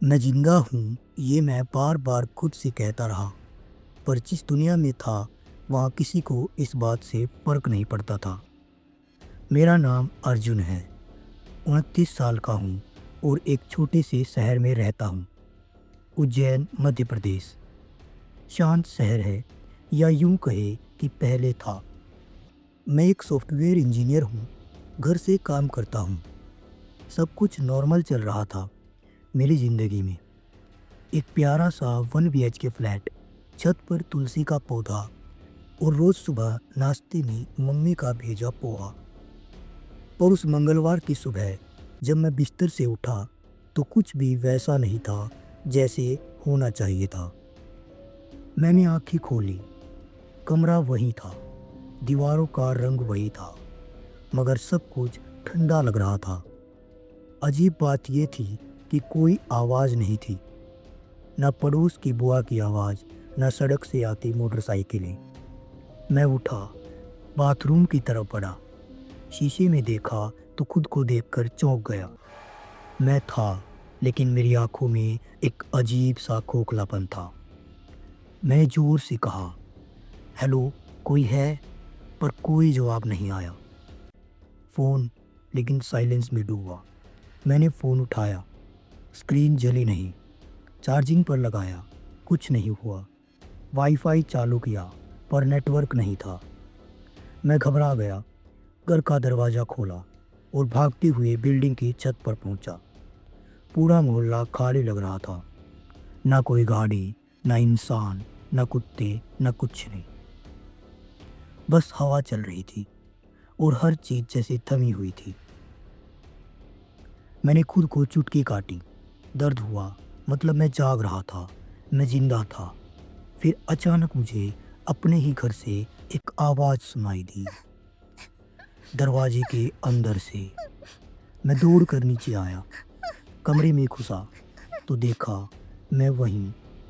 मैं जिंदा हूँ, ये मैं बार बार खुद से कहता रहा, पर जिस दुनिया में था वहाँ किसी को इस बात से फर्क नहीं पड़ता था। मेरा नाम अर्जुन है, 29 साल का हूँ और एक छोटे से शहर में रहता हूँ, उज्जैन, मध्य प्रदेश। शांत शहर है, या यूं कहे कि पहले था। मैं एक सॉफ्टवेयर इंजीनियर हूँ, घर से काम करता हूँ। सब कुछ नॉर्मल चल रहा था मेरी ज़िंदगी में। एक प्यारा सा 1 BHK फ्लैट, छत पर तुलसी का पौधा और रोज सुबह नाश्ते में मम्मी का भेजा पोहा। पर उस मंगलवार की सुबह जब मैं बिस्तर से उठा तो कुछ भी वैसा नहीं था जैसे होना चाहिए था। मैंने आंखें खोली, कमरा वही था, दीवारों का रंग वही था, मगर सब कुछ ठंडा लग रहा था। अजीब बात यह थी कि कोई आवाज़ नहीं थी, न पड़ोस की बुआ की आवाज़, न सड़क से आती मोटरसाइकिलें। मैं उठा, बाथरूम की तरफ बढ़ा, शीशे में देखा तो खुद को देखकर चौंक गया। मैं था, लेकिन मेरी आंखों में एक अजीब सा खोखलापन था। मैं जोर से कहा, हेलो, कोई है? पर कोई जवाब नहीं आया। फ़ोन लेकिन साइलेंस में डूबा। मैंने फ़ोन उठाया, स्क्रीन जली नहीं। चार्जिंग पर लगाया, कुछ नहीं हुआ। वाईफाई चालू किया, पर नेटवर्क नहीं था। मैं घबरा गया, घर का दरवाज़ा खोला और भागते हुए बिल्डिंग की छत पर पहुंचा। पूरा मोहल्ला खाली लग रहा था, ना कोई गाड़ी, ना इंसान, ना कुत्ते, ना कुछ नहीं। बस हवा चल रही थी और हर चीज़ जैसे थमी हुई थी। मैंने खुद को चुटकी काटी, दर्द हुआ, मतलब मैं जाग रहा था, मैं जिंदा था। फिर अचानक मुझे अपने ही घर से एक आवाज़ सुनाई दी, दरवाजे के अंदर से। मैं दौड़ कर नीचे आया, कमरे में घुसा तो देखा मैं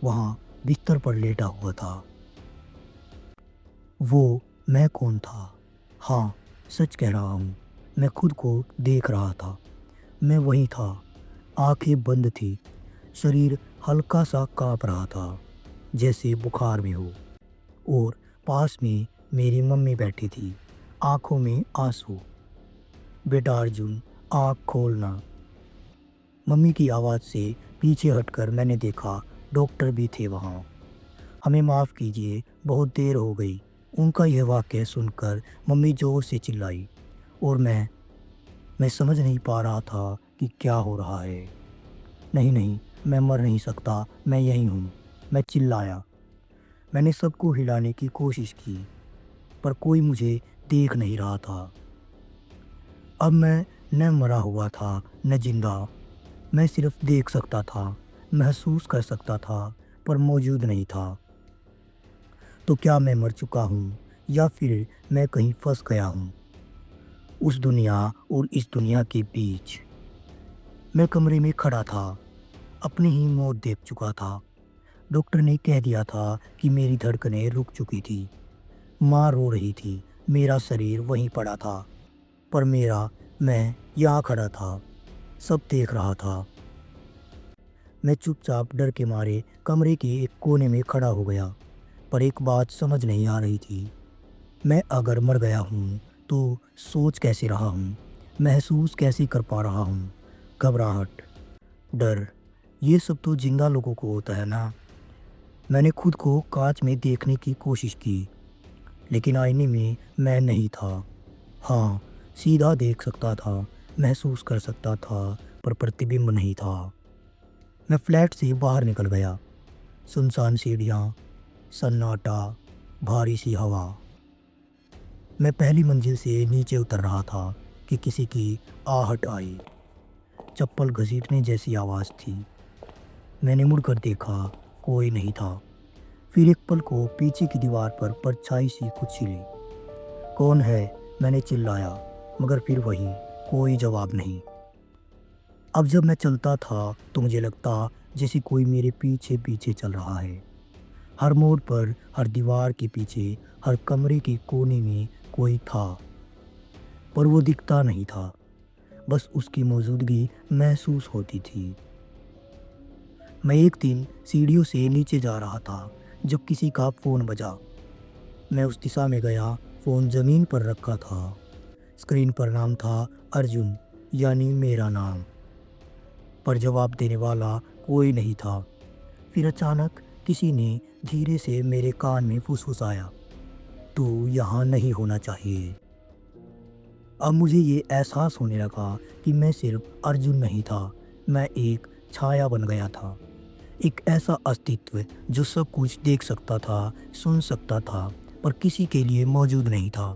वहाँ बिस्तर पर लेटा हुआ था। वो मैं कौन था? हाँ, सच कह रहा हूँ, मैं खुद को देख रहा था। मैं वही था, आंखें बंद थी, शरीर हल्का सा काँप रहा था, जैसे बुखार में हो। और पास में मेरी मम्मी बैठी थी, आंखों में आंसू। बेटा अर्जुन, आँख खोलना। मम्मी की आवाज़ से पीछे हटकर मैंने देखा डॉक्टर भी थे वहाँ। हमें माफ़ कीजिए, बहुत देर हो गई। उनका यह वाक्य सुनकर मम्मी ज़ोर से चिल्लाई और मैं समझ नहीं पा रहा था कि क्या हो रहा है। नहीं नहीं, मैं मर नहीं सकता, मैं यहीं हूँ, मैं चिल्लाया। मैंने सबको हिलाने की कोशिश की, पर कोई मुझे देख नहीं रहा था। अब मैं न मरा हुआ था न जिंदा। मैं सिर्फ देख सकता था, महसूस कर सकता था, पर मौजूद नहीं था। तो क्या मैं मर चुका हूँ, या फिर मैं कहीं फंस गया हूँ उस दुनिया और इस दुनिया के बीच? मैं कमरे में खड़ा था, अपनी ही मौत देख चुका था। डॉक्टर ने कह दिया था कि मेरी धड़कनें रुक चुकी थी। माँ रो रही थी, मेरा शरीर वहीं पड़ा था, पर मैं यहाँ खड़ा था, सब देख रहा था। मैं चुपचाप डर के मारे कमरे के एक कोने में खड़ा हो गया, पर एक बात समझ नहीं आ रही थी। मैं अगर मर गया हूँ तो सोच कैसे रहा हूँ, महसूस कैसे कर पा रहा हूँ? घबराहट, डर, ये सब तो जिंदा लोगों को होता है ना। मैंने खुद को कांच में देखने की कोशिश की, लेकिन आईने में मैं नहीं था। हाँ, सीधा देख सकता था, महसूस कर सकता था, पर प्रतिबिंब नहीं था। मैं फ्लैट से बाहर निकल गया। सुनसान सीढ़ियाँ, सन्नाटा, भारी सी हवा। मैं पहली मंजिल से नीचे उतर रहा था कि किसी की आहट आई। चप्पल घसीटने जैसी आवाज़ थी। मैंने मुड़कर देखा, कोई नहीं था। फिर एक पल को पीछे की दीवार पर परछाई सी कुछ हिली। कौन है? मैंने चिल्लाया, मगर फिर वही, कोई जवाब नहीं। अब जब मैं चलता था तो मुझे लगता जैसे कोई मेरे पीछे पीछे चल रहा है। हर मोड़ पर, हर दीवार के पीछे, हर कमरे के कोने में कोई था, पर वो दिखता नहीं था, बस उसकी मौजूदगी महसूस होती थी। मैं एक दिन सीढ़ियों से नीचे जा रहा था जब किसी का फ़ोन बजा। मैं उस दिशा में गया। फ़ोन ज़मीन पर रखा था। स्क्रीन पर नाम था अर्जुन, यानी मेरा नाम, पर जवाब देने वाला कोई नहीं था। फिर अचानक किसी ने धीरे से मेरे कान में फुसफुसाया, तू यहाँ नहीं होना चाहिए। अब मुझे ये एहसास होने लगा कि मैं सिर्फ अर्जुन नहीं था, मैं एक छाया बन गया था। एक ऐसा अस्तित्व जो सब कुछ देख सकता था, सुन सकता था, पर किसी के लिए मौजूद नहीं था।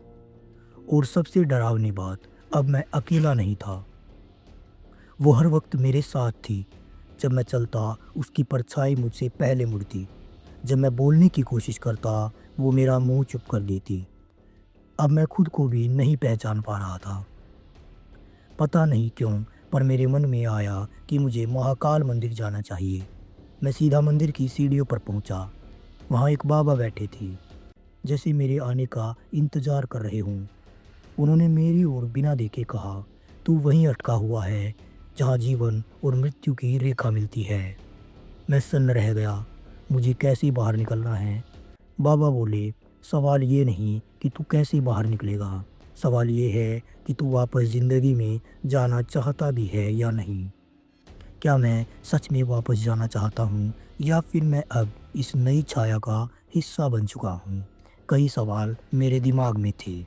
और सबसे डरावनी बात, अब मैं अकेला नहीं था। वो हर वक्त मेरे साथ थी। जब मैं चलता, उसकी परछाई मुझसे पहले मुड़ती। जब मैं बोलने की कोशिश करता, वो मेरा मुंह चुप कर देती। अब मैं खुद को भी नहीं पहचान पा रहा था। पता नहीं क्यों, पर मेरे मन में आया कि मुझे महाकाल मंदिर जाना चाहिए। मैं सीधा मंदिर की सीढ़ियों पर पहुंचा। वहाँ एक बाबा बैठे थे, जैसे मेरे आने का इंतज़ार कर रहे हों। उन्होंने मेरी ओर बिना देखे कहा, तू वहीं अटका हुआ है जहाँ जीवन और मृत्यु की रेखा मिलती है। मैं सन्न रह गया। मुझे कैसे बाहर निकलना है? बाबा बोले, सवाल ये नहीं कि तू कैसे बाहर निकलेगा, सवाल ये है कि तू वापस ज़िंदगी में जाना चाहता भी है या नहीं। क्या मैं सच में वापस जाना चाहता हूँ, या फिर मैं अब इस नई छाया का हिस्सा बन चुका हूँ? कई सवाल मेरे दिमाग में थे।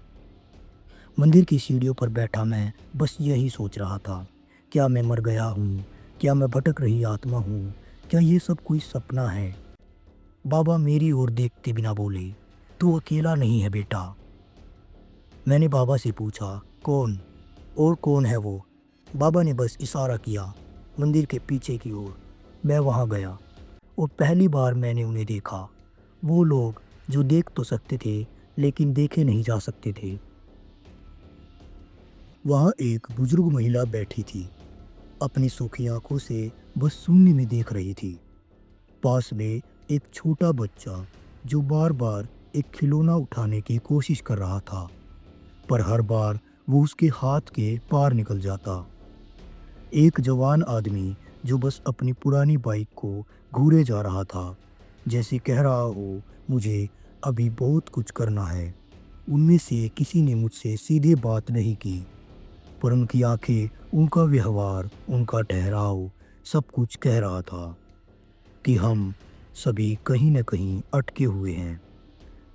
मंदिर की सीढ़ियों पर बैठा मैं बस यही सोच रहा था, क्या मैं मर गया हूँ? क्या मैं भटक रही आत्मा हूँ? क्या ये सब कोई सपना है? बाबा मेरी ओर देखते बिना बोले, तू अकेला नहीं है बेटा। मैंने बाबा से पूछा, कौन? और कौन है वो? बाबा ने बस इशारा किया, मंदिर के पीछे की ओर। मैं वहाँ गया और पहली बार मैंने उन्हें देखा। वो लोग जो देख तो सकते थे, लेकिन देखे नहीं जा सकते थे। वहाँ एक बुजुर्ग महिला बैठी थी, अपनी सूखी आंखों से बस शून्य में देख रही थी। पास में एक छोटा बच्चा जो बार बार एक खिलौना उठाने की कोशिश कर रहा था, पर हर बार वो उसके हाथ के पार निकल जाता। एक जवान आदमी जो बस अपनी पुरानी बाइक को घूरे जा रहा था, जैसे कह रहा हो, मुझे अभी बहुत कुछ करना है। उनमें से किसी ने मुझसे सीधे बात नहीं की, पर उनकी आंखें, उनका व्यवहार, उनका ठहराव सब कुछ कह रहा था कि हम सभी कहीं न कहीं अटके हुए हैं।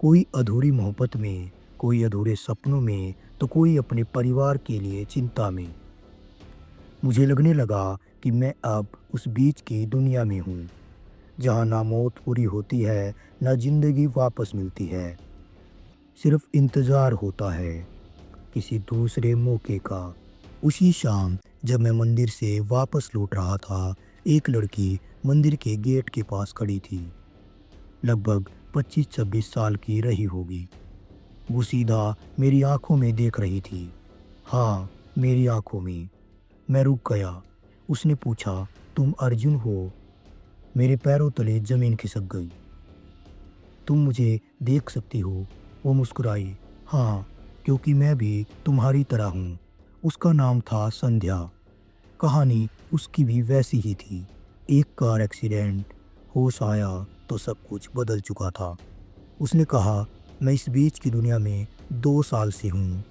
कोई अधूरी मोहब्बत में, कोई अधूरे सपनों में, तो कोई अपने परिवार के लिए चिंता में। मुझे लगने लगा कि मैं अब उस बीच की दुनिया में हूँ, जहाँ ना मौत पूरी होती है, ना जिंदगी वापस मिलती है। सिर्फ इंतज़ार होता है किसी दूसरे मौके का। उसी शाम जब मैं मंदिर से वापस लौट रहा था, एक लड़की मंदिर के गेट के पास खड़ी थी। लगभग 25-26 साल की रही होगी। वो सीधा मेरी आंखों में देख रही थी। हाँ, मेरी आंखों में। मैं रुक गया। उसने पूछा, तुम अर्जुन हो? मेरे पैरों तले जमीन खिसक गई। तुम मुझे देख सकती हो? वो मुस्कुराई। हाँ, क्योंकि मैं भी तुम्हारी तरह हूँ। उसका नाम था संध्या। कहानी उसकी भी वैसी ही थी। एक कार एक्सीडेंट, होश आया तो सब कुछ बदल चुका था। उसने कहा, मैं इस बीच की दुनिया में 2 साल से हूँ।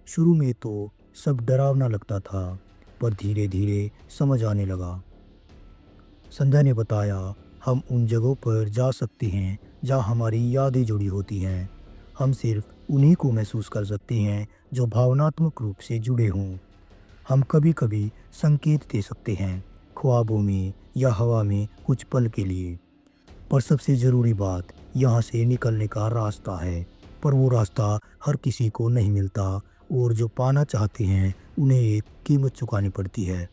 शुरू में तो सब डरावना लगता था, पर धीरे धीरे समझ आने लगा। संध्या ने बताया, हम उन जगहों पर जा सकते हैं जहाँ हमारी यादें जुड़ी होती हैं। हम सिर्फ उन्हीं को महसूस कर सकते हैं जो भावनात्मक रूप से जुड़े हों। हम कभी कभी संकेत दे सकते हैं, ख्वाबों में या हवा में कुछ पल के लिए। पर सबसे ज़रूरी बात, यहाँ से निकलने का रास्ता है। पर वो रास्ता हर किसी को नहीं मिलता, और जो पाना चाहते हैं उन्हें एक कीमत चुकानी पड़ती है।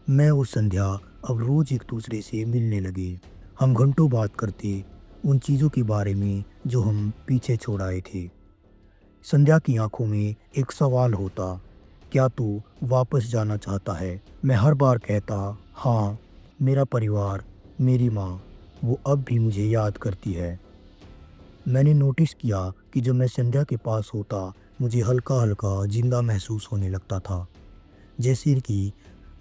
मैं और संध्या अब रोज़ एक दूसरे से मिलने लगे। हम घंटों बात करते, उन चीज़ों के बारे में जो हम पीछे छोड़ आए थे। संध्या की आंखों में एक सवाल होता, क्या तू वापस जाना चाहता है? मैं हर बार कहता, हाँ। मेरा परिवार, मेरी माँ, वो अब भी मुझे याद करती है। मैंने नोटिस किया कि जब मैं संध्या के पास होता, मुझे हल्का हल्का जिंदा महसूस होने लगता था। जैसे कि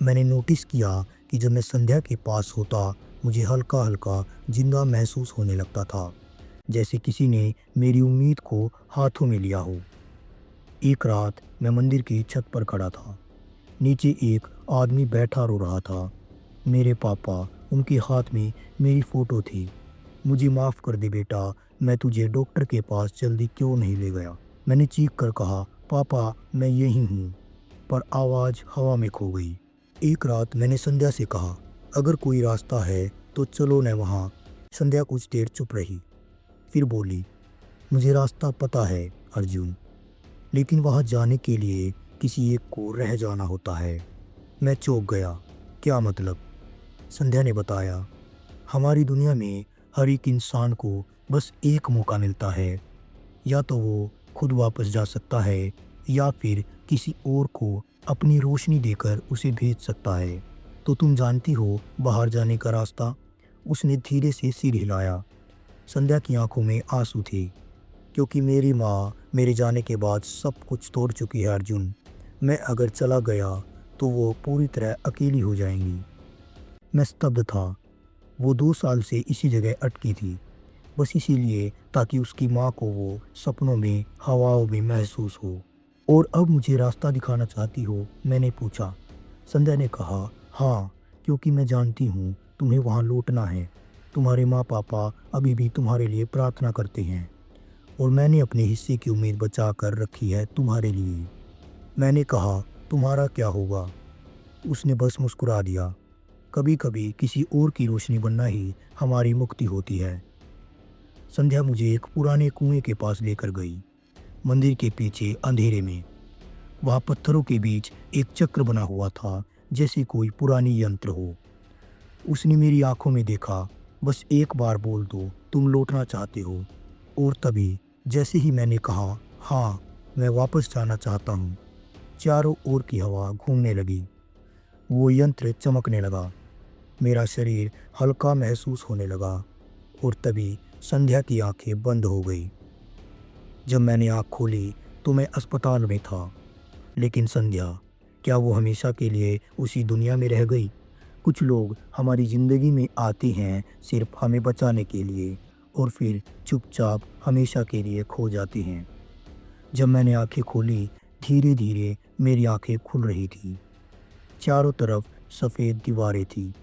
मैंने नोटिस किया कि जब मैं संध्या के पास होता, मुझे हल्का हल्का जिंदा महसूस होने लगता था, जैसे किसी ने मेरी उम्मीद को हाथों में लिया हो। एक रात मैं मंदिर की छत पर खड़ा था। नीचे एक आदमी बैठा रो रहा था। मेरे पापा, उनके हाथ में मेरी फ़ोटो थी। मुझे माफ़ कर दे बेटा, मैं तुझे डॉक्टर के पास जल्दी क्यों नहीं ले गया। मैंने चीख कर कहा, पापा मैं यहीं हूँ, पर आवाज़ हवा में खो गई। एक रात मैंने संध्या से कहा, अगर कोई रास्ता है तो चलो न वहाँ। संध्या कुछ देर चुप रही, फिर बोली, मुझे रास्ता पता है अर्जुन, लेकिन वहाँ जाने के लिए किसी एक को रह जाना होता है। मैं चौंक गया। क्या मतलब? संध्या ने बताया, हमारी दुनिया में हर एक इंसान को बस एक मौका मिलता है। या तो वो खुद वापस जा सकता है, या फिर किसी और को अपनी रोशनी देकर उसे भेज सकता है। तो तुम जानती हो बाहर जाने का रास्ता? उसने धीरे से सिर हिलाया। संध्या की आंखों में आंसू थे, क्योंकि मेरी माँ मेरे जाने के बाद सब कुछ तोड़ चुकी है अर्जुन। मैं अगर चला गया तो वो पूरी तरह अकेली हो जाएंगी। मैं स्तब्ध था। वो 2 साल से इसी जगह अटकी थी, बस इसीलिए ताकि उसकी माँ को वो सपनों में, हवाओं में महसूस हो। और अब मुझे रास्ता दिखाना चाहती हो? मैंने पूछा। संध्या ने कहा, हाँ, क्योंकि मैं जानती हूँ तुम्हें वहाँ लौटना है। तुम्हारे माँ पापा अभी भी तुम्हारे लिए प्रार्थना करते हैं, और मैंने अपने हिस्से की उम्मीद बचा कर रखी है तुम्हारे लिए। मैंने कहा, तुम्हारा क्या होगा? उसने बस मुस्कुरा दिया। कभी कभी किसी और की रोशनी बनना ही हमारी मुक्ति होती है। संध्या मुझे एक पुराने कुएं के पास लेकर गई, मंदिर के पीछे अंधेरे में। वहाँ पत्थरों के बीच एक चक्र बना हुआ था, जैसे कोई पुरानी यंत्र हो। उसने मेरी आंखों में देखा, बस एक बार बोल दो तुम लौटना चाहते हो। और तभी, जैसे ही मैंने कहा, हाँ मैं वापस जाना चाहता हूँ, चारों ओर की हवा घूमने लगी। वो यंत्र चमकने लगा। मेरा शरीर हल्का महसूस होने लगा, और तभी संध्या की आंखें बंद हो गई। जब मैंने आँख खोली तो मैं अस्पताल में था। लेकिन संध्या, क्या वो हमेशा के लिए उसी दुनिया में रह गई? कुछ लोग हमारी ज़िंदगी में आते हैं सिर्फ हमें बचाने के लिए, और फिर चुपचाप हमेशा के लिए खो जाते हैं। जब मैंने आंखें खोली, धीरे धीरे मेरी आंखें खुल रही थी। चारों तरफ सफ़ेद दीवारें थी,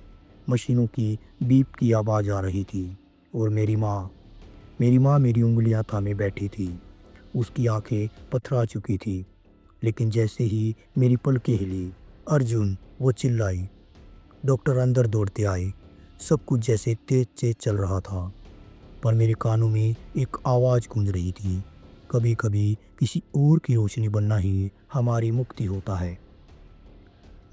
मशीनों की बीप की आवाज़ आ रही थी, और मेरी माँ मेरी उंगलियां थामे बैठी थी। उसकी आंखें पथरा चुकी थी, लेकिन जैसे ही मेरी पलकें हिली, अर्जुन, वो चिल्लाई। डॉक्टर अंदर दौड़ते आए। सब कुछ जैसे तेज तेज चल रहा था, पर मेरे कानों में एक आवाज़ गूंज रही थी, कभी कभी किसी और की रोशनी बनना ही हमारी मुक्ति होता है।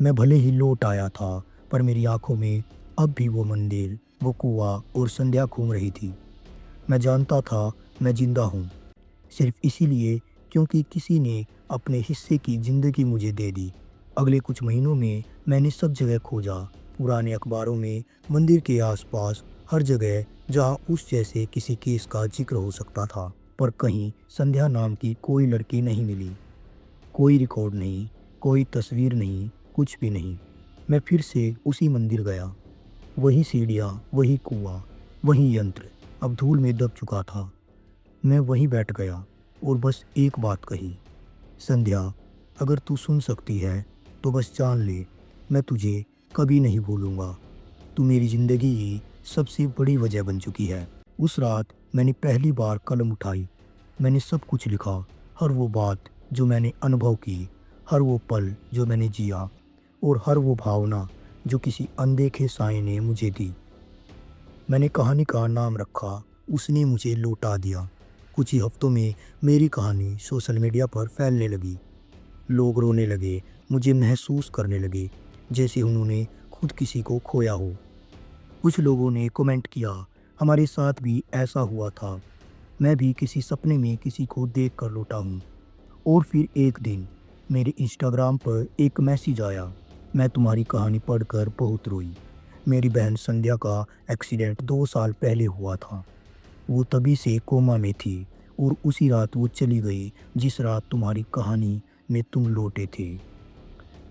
मैं भले ही लौट आया था, पर मेरी आंखों में अब भी वो मंदिर, वो कुआं और संध्या घूम रही थी। मैं जानता था मैं जिंदा हूँ, सिर्फ इसीलिए क्योंकि किसी ने अपने हिस्से की ज़िंदगी मुझे दे दी। अगले कुछ महीनों में मैंने सब जगह खोजा, पुराने अखबारों में, मंदिर के आसपास, हर जगह जहाँ उस जैसे किसी केस का जिक्र हो सकता था। पर कहीं संध्या नाम की कोई लड़की नहीं मिली। कोई रिकॉर्ड नहीं, कोई तस्वीर नहीं, कुछ भी नहीं। मैं फिर से उसी मंदिर गया। वही सीढ़ियाँ, वही कुआं, वही यंत्र, अब धूल में दब चुका था। मैं वहीं बैठ गया और बस एक बात कही, संध्या, अगर तू सुन सकती है तो बस जान ले, मैं तुझे कभी नहीं भूलूंगा। तू मेरी ज़िंदगी की सबसे बड़ी वजह बन चुकी है। उस रात मैंने पहली बार कलम उठाई। मैंने सब कुछ लिखा, हर वो बात जो मैंने अनुभव की, हर वो पल जो मैंने जिया, और हर वो भावना जो किसी अनदेखे साए ने मुझे दी। मैंने कहानी का नाम रखा, उसने मुझे लौटा दिया। कुछ ही हफ्तों में मेरी कहानी सोशल मीडिया पर फैलने लगी। लोग रोने लगे, मुझे महसूस करने लगे जैसे उन्होंने खुद किसी को खोया हो। कुछ लोगों ने कमेंट किया, हमारे साथ भी ऐसा हुआ था, मैं भी किसी सपने में किसी को देख कर लौटा हूँ। और फिर एक दिन मेरे इंस्टाग्राम पर एक मैसेज आया, मैं तुम्हारी कहानी पढ़कर बहुत रोई। मेरी बहन संध्या का एक्सीडेंट 2 साल पहले हुआ था। वो तभी से कोमा में थी, और उसी रात वो चली गई जिस रात तुम्हारी कहानी में तुम लौटे थे।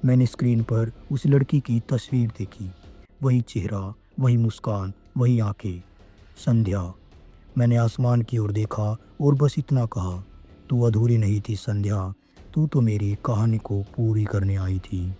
मैंने स्क्रीन पर उस लड़की की तस्वीर देखी, वही चेहरा, वही मुस्कान, वही आंखें। संध्या। मैंने आसमान की ओर देखा और बस इतना कहा, तू अधूरी नहीं थी संध्या, तू तो मेरी कहानी को पूरी करने आई थी।